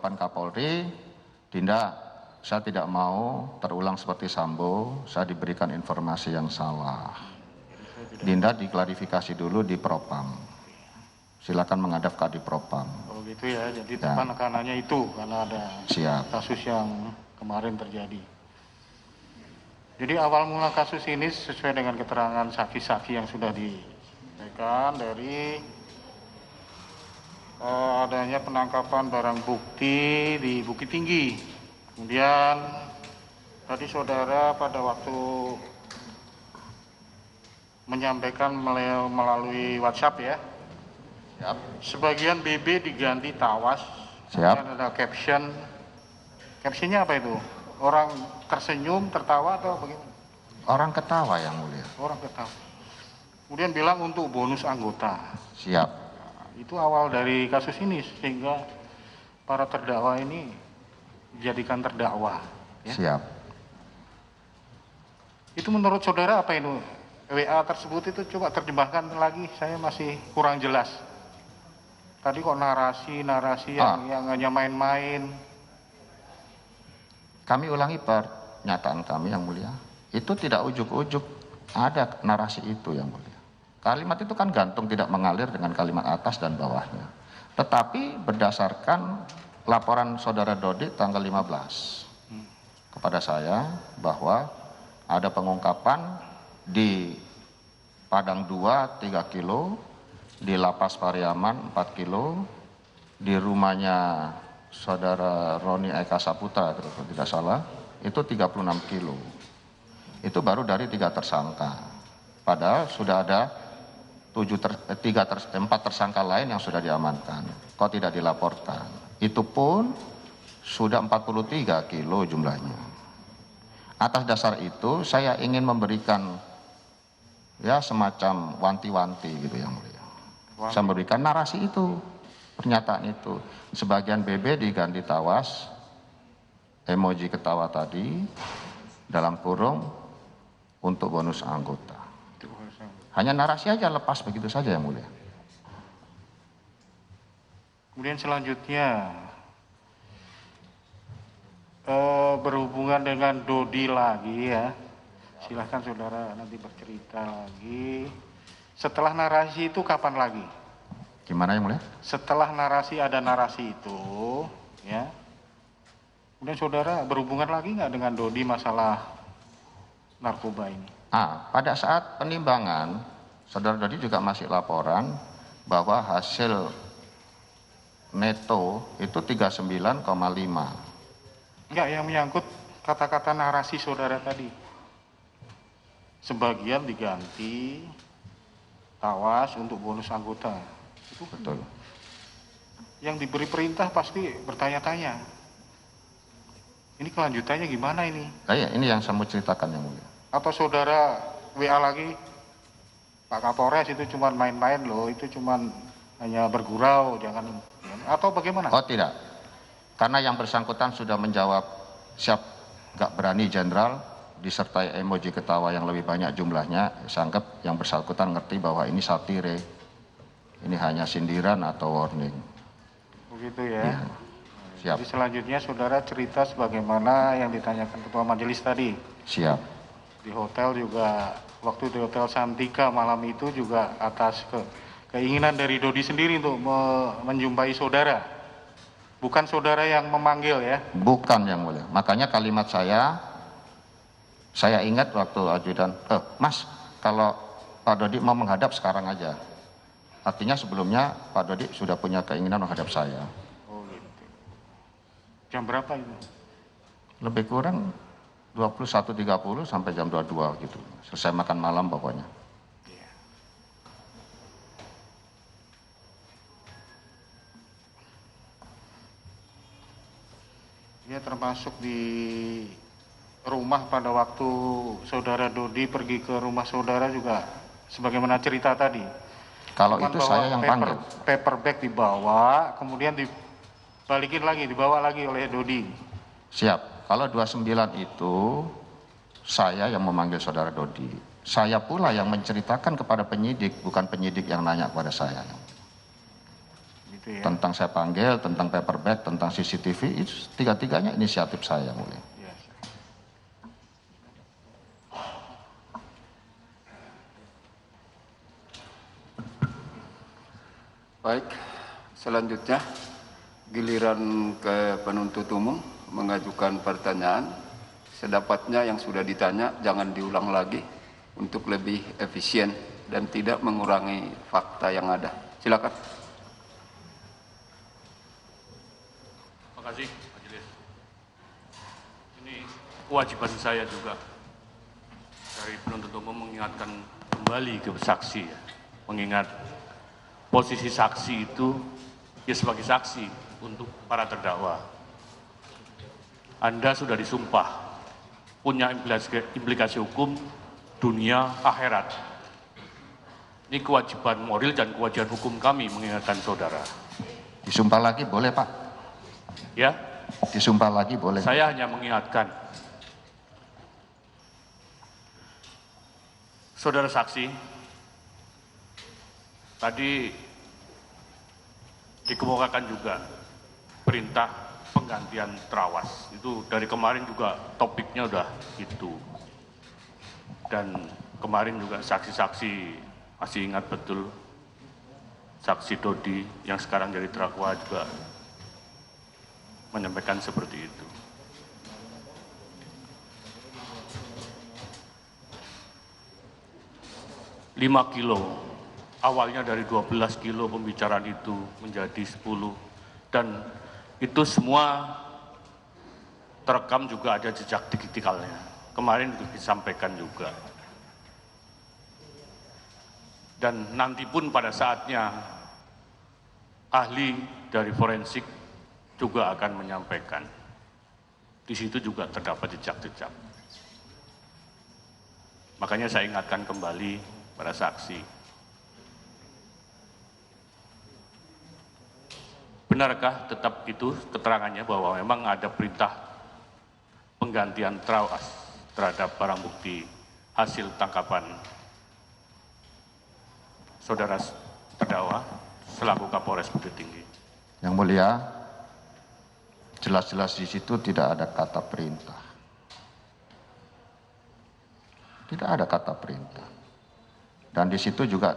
hadapan Kapolri, Dinda, saya tidak mau terulang seperti Sambo, saya diberikan informasi yang salah. Dinda diklarifikasi dulu di Propam. Silakan menghadap ke Propam. Oh gitu ya, jadi tekanannya itu karena ada kasus yang kemarin terjadi. Jadi awal mula kasus ini sesuai dengan keterangan saksi-saksi yang sudah diberikan dari adanya penangkapan barang bukti di Bukit Tinggi. Kemudian tadi saudara pada waktu menyampaikan melalui WhatsApp ya. Siap. Sebagian BB diganti tawas. Siap. Kemudian ada caption. Captionnya apa itu? Orang tersenyum, tertawa atau bagaimana? Orang ketawa yang mulia. Orang ketawa. Kemudian bilang untuk bonus anggota. Siap. Nah, itu awal dari kasus ini sehingga para terdakwa ini dijadikan terdakwa. Ya? Siap. Itu menurut saudara apa itu? WA tersebut itu coba terjemahkan lagi, saya masih kurang jelas. Tadi kok narasi yang hanya main-main. Kami ulangi pernyataan kami yang mulia. Itu tidak ujuk-ujuk ada narasi itu yang mulia. Kalimat itu kan gantung tidak mengalir dengan kalimat atas dan bawahnya. Tetapi berdasarkan laporan saudara Dodi tanggal 15 kepada saya bahwa ada pengungkapan di Padang 2 3 kilo, di Lapas Pariaman 4 kilo, di rumahnya saudara Roni Eka Saputra kalau tidak salah itu 36 kilo. Itu baru dari 3 tersangka. Padahal sudah ada 4 tersangka lain yang sudah diamankan. Kok tidak dilaporkan? Itu pun sudah 43 kilo jumlahnya. Atas dasar itu saya ingin memberikan ya semacam wanti-wanti gitu yang mulia. Saya memberikan narasi itu, pernyataan itu. Sebagian BB diganti tawas, emoji ketawa tadi, dalam kurung untuk bonus anggota. Hanya narasi aja lepas begitu saja yang mulia. Kemudian selanjutnya berhubungan dengan Dodi lagi ya. Silahkan saudara nanti bercerita lagi. Setelah narasi itu kapan lagi? Gimana yang mulia? Setelah narasi ada narasi itu, ya. Kemudian saudara berhubungan lagi nggak dengan Dodi masalah narkoba ini? Pada saat penimbangan, saudara Dodi juga masih laporan bahwa hasil neto itu 39,5. Enggak, yang menyangkut kata-kata narasi saudara tadi. Sebagian diganti tawas untuk bonus anggota. Itu betul. Yang diberi perintah pasti bertanya-tanya. Ini kelanjutannya gimana ini? Iya, ini yang saya mau ceritakan yang mulia. Atau saudara WA lagi, Pak Kapolres itu cuma main-main loh, itu cuma hanya bergurau, jangan. Atau bagaimana? Oh tidak, karena yang bersangkutan sudah menjawab siap gak berani jenderal, disertai emoji ketawa yang lebih banyak jumlahnya, saya anggap yang bersangkutan ngerti bahwa ini satire, ini hanya sindiran atau warning. Begitu ya. Siap. Jadi selanjutnya saudara cerita sebagaimana yang ditanyakan ketua majelis tadi. Siap. Di hotel juga, waktu di Hotel Santika malam itu juga atas keinginan dari Dodi sendiri untuk menjumpai saudara. Bukan saudara yang memanggil ya? Bukan yang mulia. Makanya kalimat saya ingat waktu ajudan, Mas, kalau Pak Dodi mau menghadap sekarang aja. Artinya sebelumnya Pak Dodi sudah punya keinginan menghadap saya. Oh gitu. Jam berapa itu? Lebih kurang 21.30 sampai jam 22 gitu. Selesai makan malam pokoknya. Iya. Dia termasuk di rumah pada waktu saudara Dodi pergi ke rumah saudara juga sebagaimana cerita tadi. Kalau itu saya yang panggil. Paper bag dibawa, kemudian dibalikin lagi, dibawa lagi oleh Dodi. Siap. Kalau 29 itu saya yang memanggil saudara Dodi. Saya pula yang menceritakan kepada penyidik, bukan penyidik yang nanya kepada saya. Gitu Gitu ya. Tentang saya panggil, tentang paperback, tentang CCTV, itu tiga-tiganya inisiatif saya yang mulia. Ya. Baik, selanjutnya giliran ke penuntut umum mengajukan pertanyaan. Sedapatnya yang sudah ditanya jangan diulang lagi untuk lebih efisien dan tidak mengurangi fakta yang ada. Silakan. Terima kasih, Majelis. Ini kewajiban saya juga dari penuntut umum mengingatkan kembali ke saksi, ya. Mengingat posisi saksi itu ya sebagai saksi untuk para terdakwa. Anda sudah disumpah, punya implikasi hukum dunia akhirat. Ini kewajiban moral dan kewajiban hukum kami mengingatkan saudara. Disumpah lagi boleh Pak? Ya, Disumpah lagi boleh? saya hanya mengingatkan. Saudara saksi, tadi dikemukakan juga perintah penggantian terawas. Itu dari kemarin juga topiknya udah itu. Dan kemarin juga saksi-saksi masih ingat betul, saksi Dodi yang sekarang jadi terdakwa juga menyampaikan seperti itu. Lima kilo, awalnya dari 12 kilo pembicaraan itu menjadi 10, dan itu semua terekam juga ada jejak digitalnya. Kemarin juga disampaikan juga. Dan nanti pun pada saatnya ahli dari forensik juga akan menyampaikan. Di situ juga terdapat jejak-jejak. Makanya saya ingatkan kembali pada saksi. Benarkah tetap itu keterangannya bahwa memang ada perintah penggantian terawas terhadap barang bukti hasil tangkapan saudara terdakwa selaku Kapolres Bukit Tinggi? Yang mulia, jelas-jelas di situ tidak ada kata perintah. Tidak ada kata perintah. Dan di situ juga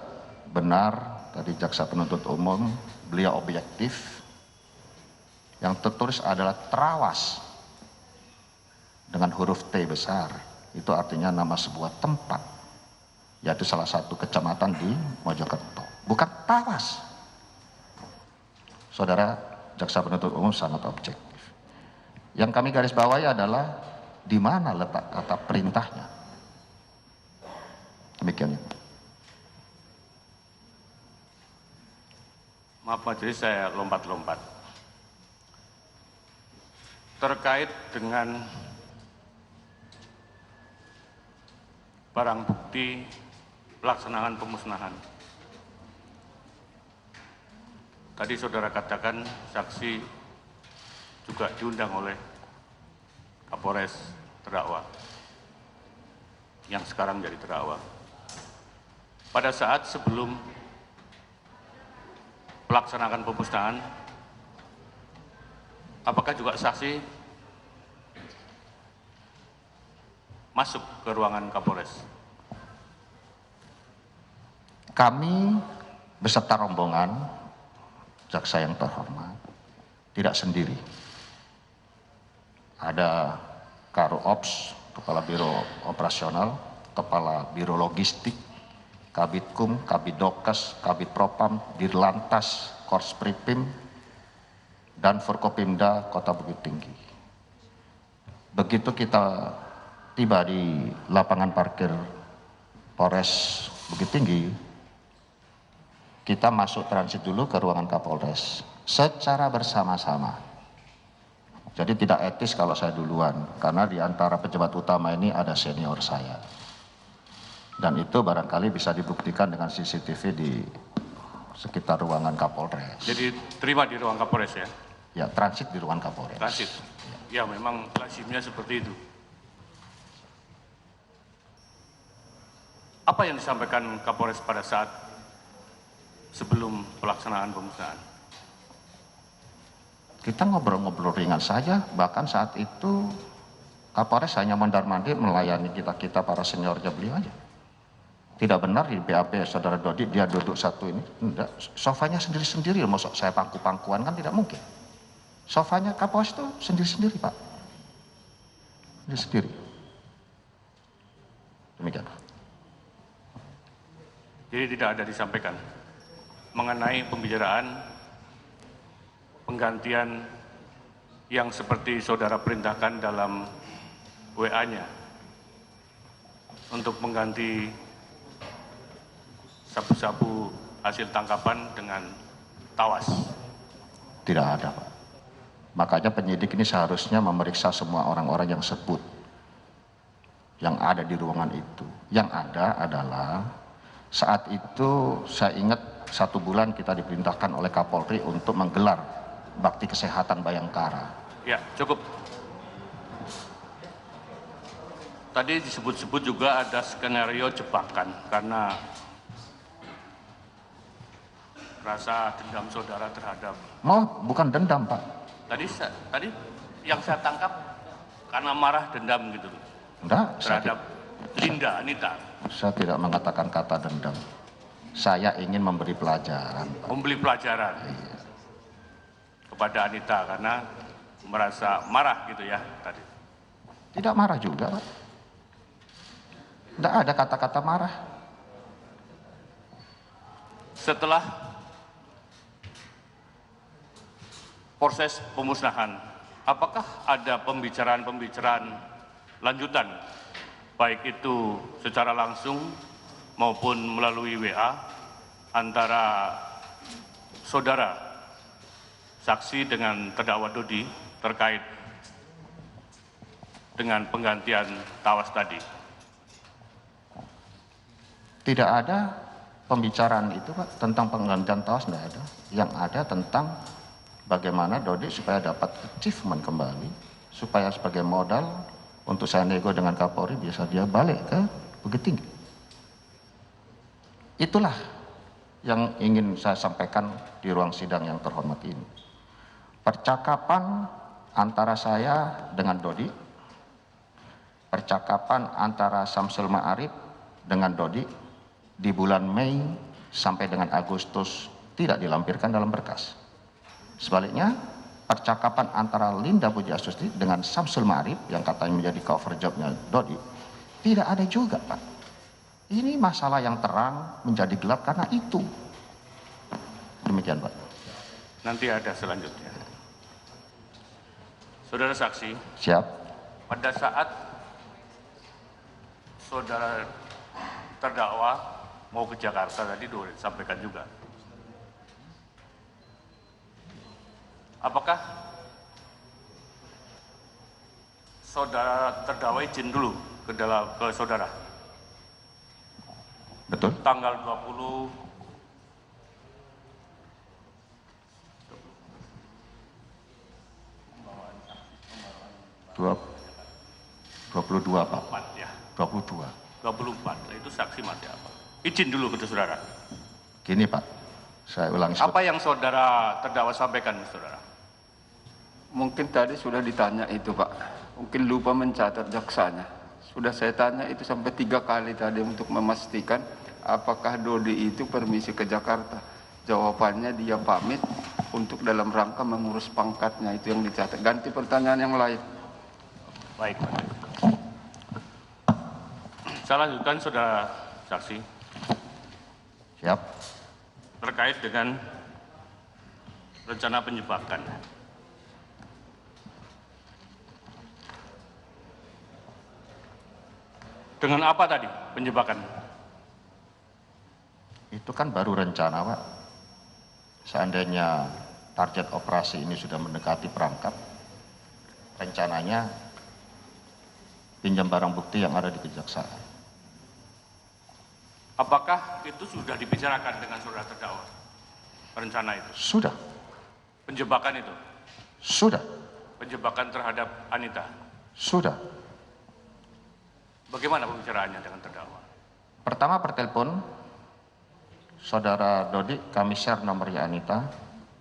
benar dari jaksa penuntut umum, beliau objektif. Yang tertulis adalah terawas dengan huruf T besar. Itu artinya nama sebuah tempat, yaitu salah satu kecamatan di Mojokerto. Bukan Tawas. Saudara jaksa penuntut umum sangat objektif. Yang kami garis bawahi adalah di mana letak kata perintahnya. Demikian. Maaf majelis, saya lompat-lompat. Terkait dengan barang bukti pelaksanaan pemusnahan. Tadi saudara katakan saksi juga diundang oleh Kapolres terdakwa yang sekarang jadi terdakwa. Pada saat sebelum pelaksanaan pemusnahan, apakah juga saksi masuk ke ruangan Kapolres? Kami beserta rombongan jaksa yang terhormat tidak sendiri. Ada Karo Ops, Kepala Biro Operasional, Kepala Biro Logistik, Kabitkum, Kabidokes, Kabid Propam, Dirlantas, Korspripim, dan Forkopimda Kota Bukit Tinggi. Begitu kita tiba di lapangan parkir Polres Bukit Tinggi, kita masuk transit dulu ke ruangan Kapolres secara bersama-sama. Jadi tidak etis kalau saya duluan, karena di antara pejabat utama ini ada senior saya. Dan itu barangkali bisa dibuktikan dengan CCTV di sekitar ruangan Kapolres. Jadi terima di ruang Kapolres ya? Ya, transit di ruangan Kapolres. Transit. Ya memang lazimnya seperti itu. Apa yang disampaikan Kapolres pada saat sebelum pelaksanaan pemusnahan? Kita ngobrol-ngobrol ringan saja, bahkan saat itu Kapolres hanya mondar-mandir melayani kita para seniornya beliau aja. Tidak benar di BAP saudara Dodi dia duduk satu ini, enggak, sofanya sendiri-sendiri, maksud saya pangku-pangkuan kan tidak mungkin. Sofanya Kapolres itu sendiri-sendiri Pak, sendiri. Demikian. Jadi tidak ada disampaikan mengenai pembicaraan penggantian yang seperti saudara perintahkan dalam WA-nya untuk mengganti sabu-sabu hasil tangkapan dengan tawas. Tidak ada Pak. Makanya penyidik ini seharusnya memeriksa semua orang-orang yang sebut yang ada di ruangan itu. Yang ada adalah saat itu saya ingat 1 bulan kita diperintahkan oleh Kapolri untuk menggelar bakti kesehatan Bayangkara. Ya, cukup. Tadi disebut-sebut juga ada skenario jebakan karena rasa dendam saudara terhadap. Oh, bukan dendam Pak. Tadi yang saya tangkap karena marah dendam gitu Enggak, terhadap Linda Anita. Saya tidak mengatakan kata dendam. Saya ingin memberi pelajaran Pak. Memberi pelajaran kepada Anita karena merasa marah gitu ya tadi. Tidak marah juga Pak. Tidak ada kata-kata marah. Setelah proses pemusnahan, apakah ada pembicaraan-pembicaraan lanjutan, baik itu secara langsung maupun melalui WA antara saudara saksi dengan terdakwa Dodi terkait dengan penggantian tawas tadi? Tidak ada pembicaraan itu Pak tentang penggantian tawas, tidak ada. Yang ada tentang bagaimana Dodi supaya dapat achievement kembali, supaya sebagai modal untuk saya nego dengan Kapolri bisa dia balik ke Bukit Tinggi. Itulah yang ingin saya sampaikan di ruang sidang yang terhormat ini. Percakapan antara saya dengan Dodi, percakapan antara Samsul Ma'arif dengan Dodi di bulan Mei sampai dengan Agustus tidak dilampirkan dalam berkas. Sebaliknya, percakapan antara Linda Pujiastuti dengan Samsul Ma'arif yang katanya menjadi cover jobnya Dodi tidak ada juga Pak. Ini masalah yang terang menjadi gelap karena itu. Demikian Pak. Nanti ada selanjutnya. Saudara saksi, Siap. pada saat saudara terdakwa mau ke Jakarta tadi sudah disampaikan juga. Apakah saudara terdakwa izin dulu ke saudara? Betul. Tanggal 22 Pak. ya. 22. 24. Itu saksi masih apa? Izin dulu ke saudara. Gini Pak, saya ulangi. Apa yang saudara terdakwa sampaikan, saudara? Mungkin tadi sudah ditanya itu Pak, mungkin lupa mencatat jaksanya. Sudah saya tanya itu sampai 3 kali tadi untuk memastikan apakah Dodi itu permisi ke Jakarta. Jawabannya dia pamit untuk dalam rangka mengurus pangkatnya, itu yang dicatat. Ganti pertanyaan yang lain. Baik. Saya lanjutkan saudara saksi. Siap. Terkait dengan rencana penjebakan. Dengan apa tadi penjebakan? Itu kan baru rencana Pak. Seandainya target operasi ini sudah mendekati perangkap, rencananya pinjam barang bukti yang ada di kejaksaan. Apakah itu sudah dibicarakan dengan saudara terdakwa? Rencana itu? Sudah. Penjebakan itu? Sudah. Penjebakan terhadap Anita? Sudah. Bagaimana pembicaraannya dengan terdakwa? Pertama pertelepon, saudara Dodi, kami share nomornya Anita.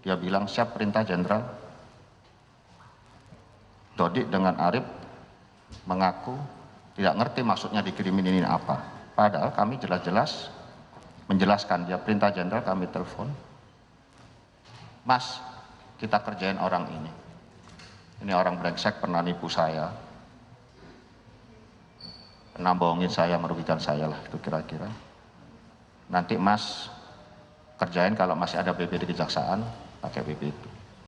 Dia bilang siap perintah jenderal. Dodik dengan Arif mengaku tidak ngerti maksudnya dikirimin ini apa. Padahal kami jelas-jelas menjelaskan, dia perintah jenderal, kami telepon. Mas, kita kerjain orang ini. Ini orang brengsek, pernah nipu saya. Pernah bohongin saya, merugikan saya lah, itu kira-kira. Nanti Mas kerjain kalau masih ada BB di kejaksaan, pakai BB itu.